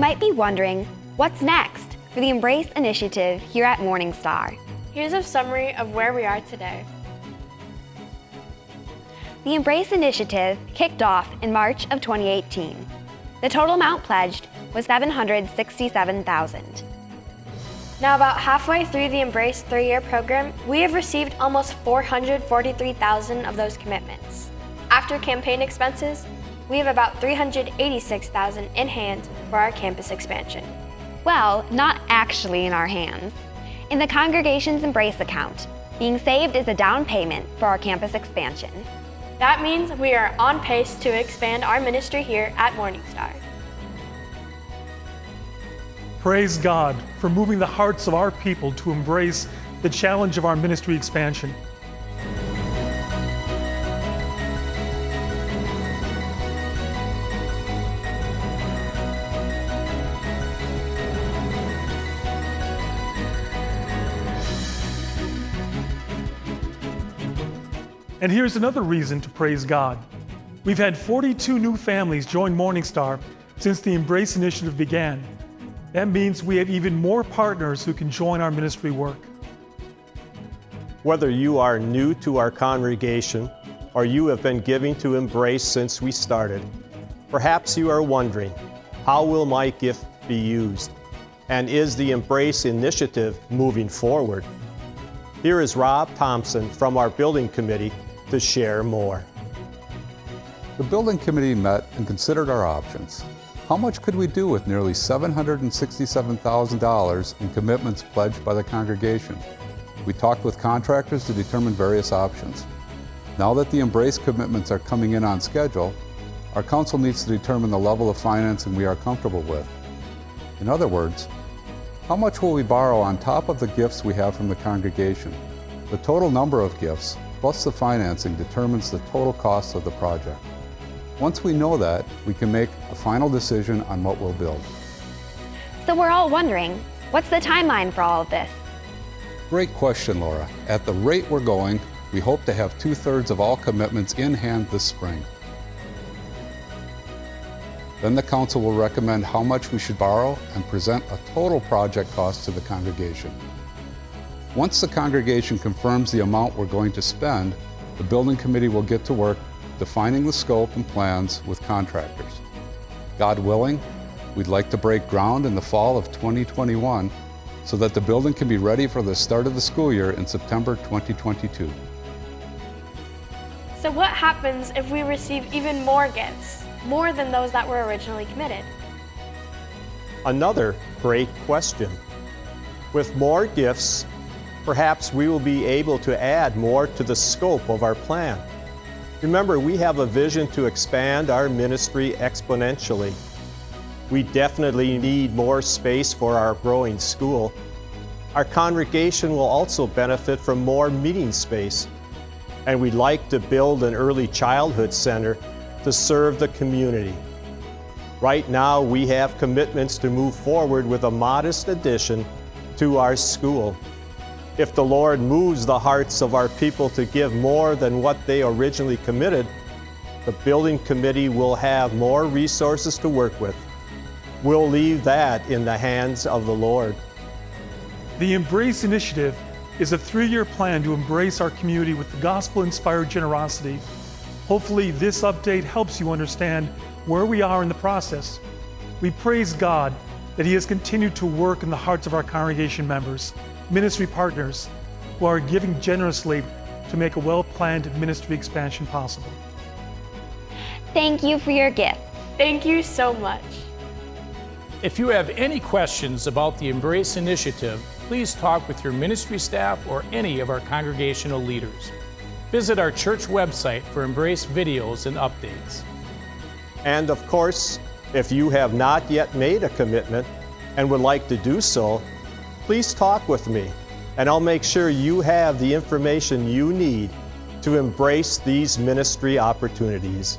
might be wondering, what's next for the Embrace initiative here at Morningstar? Here's a summary of where we are today. The Embrace initiative kicked off in March of 2018. The total amount pledged was $767,000. Now, about halfway through the Embrace 3-year program, we have received almost $443,000 of those commitments. After campaign expenses, we have about $386,000 in hand for our campus expansion. Well, not actually in our hands. In the congregation's Embrace account, being saved is a down payment for our campus expansion. That means we are on pace to expand our ministry here at Morningstar. Praise God for moving the hearts of our people to embrace the challenge of our ministry expansion. And here's another reason to praise God. We've had 42 new families join Morningstar since the Embrace initiative began. That means we have even more partners who can join our ministry work. Whether you are new to our congregation or you have been giving to Embrace since we started, perhaps you are wondering, how will my gift be used? And is the Embrace initiative moving forward? Here is Rob Thompson from our building committee to share more. The building committee met and considered our options. How much could we do with nearly $767,000 in commitments pledged by the congregation? We talked with contractors to determine various options. Now that the Embrace commitments are coming in on schedule, our council needs to determine the level of financing we are comfortable with. In other words, how much will we borrow on top of the gifts we have from the congregation? The total number of gifts, plus the financing, determines the total cost of the project. Once we know that, we can make a final decision on what we'll build. So we're all wondering, what's the timeline for all of this? Great question, Laura. At the rate we're going, we hope to have 2/3 of all commitments in hand this spring. Then the council will recommend how much we should borrow and present a total project cost to the congregation. Once the congregation confirms the amount we're going to spend, the building committee will get to work defining the scope and plans with contractors. God willing, we'd like to break ground in the fall of 2021 so that the building can be ready for the start of the school year in September 2022. So what happens if we receive even more gifts, more than those that were originally committed? Another great question. With more gifts, perhaps we will be able to add more to the scope of our plan. Remember, we have a vision to expand our ministry exponentially. We definitely need more space for our growing school. Our congregation will also benefit from more meeting space, and we'd like to build an early childhood center to serve the community. Right now, we have commitments to move forward with a modest addition to our school. If the Lord moves the hearts of our people to give more than what they originally committed, the building committee will have more resources to work with. We'll leave that in the hands of the Lord. The Embrace initiative is a 3-year plan to embrace our community with the gospel-inspired generosity. Hopefully, this update helps you understand where we are in the process. We praise God that He has continued to work in the hearts of our congregation members, ministry partners, who are giving generously to make a well-planned ministry expansion possible. Thank you for your gift. Thank you so much. If you have any questions about the Embrace initiative, please talk with your ministry staff or any of our congregational leaders. Visit our church website for Embrace videos and updates. And of course, if you have not yet made a commitment and would like to do so, please talk with me, and I'll make sure you have the information you need to embrace these ministry opportunities.